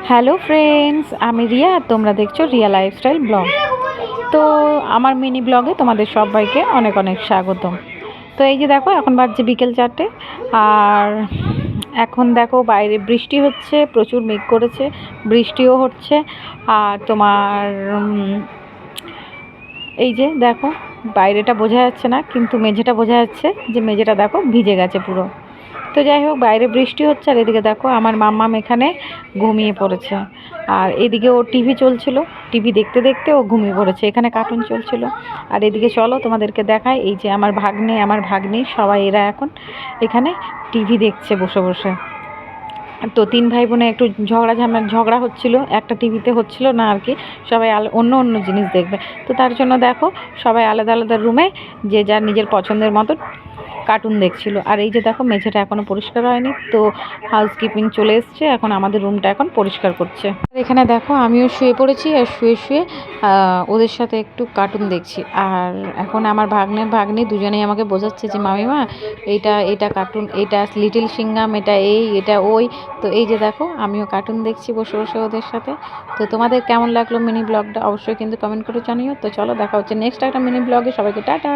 Hello friends, আমি রিয়া আর তোমরা দেখছো রিয়া লাইফস্টাইল ব্লগ। তো আমার মিনি ব্লগে তোমাদের সবাইকে অনেক অনেক স্বাগতম। তো এই যে দেখো, এখন বাজছে বিকেল 4টে। আর এখন দেখো বাইরে বৃষ্টি হচ্ছে, প্রচুর মেঘ করেছে, বৃষ্টিও হচ্ছে। আর তোমার এই যে দেখো, বাইরেটা বোঝা যাচ্ছে না, কিন্তু মেঝেটা বোঝা যাচ্ছে, যে মেঝেটা দেখো ভিজে গেছে পুরো। তো যাই হোক, বাইরে বৃষ্টি হচ্ছে, আর এদিকে দেখো আমার মাম্মাম এখানে ঘুমিয়ে পড়েছে। আর এদিকে ও টিভি চলছিল, টিভি দেখতে দেখতে ও ঘুমিয়ে পড়েছে, এখানে কার্টুন চলছিল। আর এদিকে চলো তোমাদেরকে দেখাই, এই যে আমার ভাগ্নে, আমার ভাগ্নি, সবাই এরা এখন এখানে টিভি দেখছে বসে বসে। তো তিন ভাই বোনে একটু ঝগড়া হচ্ছিল, একটা টিভিতে হচ্ছিল না আর কি, সবাই অন্য অন্য জিনিস দেখবে। তো তার জন্য দেখো, সবাই আলাদা আলাদা রুমে যে যার নিজের পছন্দের মতো কার্টুন দেখছিল। আর এই যে দেখো, মেঝেটা এখনো পরিষ্কার হয়নি, তো হাউসকিপিং চলে এসছে, এখন আমাদের রুমটা এখন পরিষ্কার করছে। এখানে দেখো আমিও শুয়ে পড়েছি, আর শুয়ে শুয়ে ওদের সাথে একটু কার্টুন দেখছি। আর এখন আমার ভাগ্নি দুজনেই আমাকে বোঝাচ্ছে যে মামিমা, এইটা এটা কার্টুন, এটা লিটিল সিঙ্গাম, এটা এটা ওই। তো এই যে দেখো, আমিও কার্টুন দেখছি বসে বসে ওদের সাথে। তো তোমাদের কেমন লাগলো মিনি ব্লগটা অবশ্যই কিন্তু কমেন্ট করে জানিও। তো চলো, দেখা হচ্ছে নেক্সট একটা মিনি ব্লগে। সবাইকে টাটা।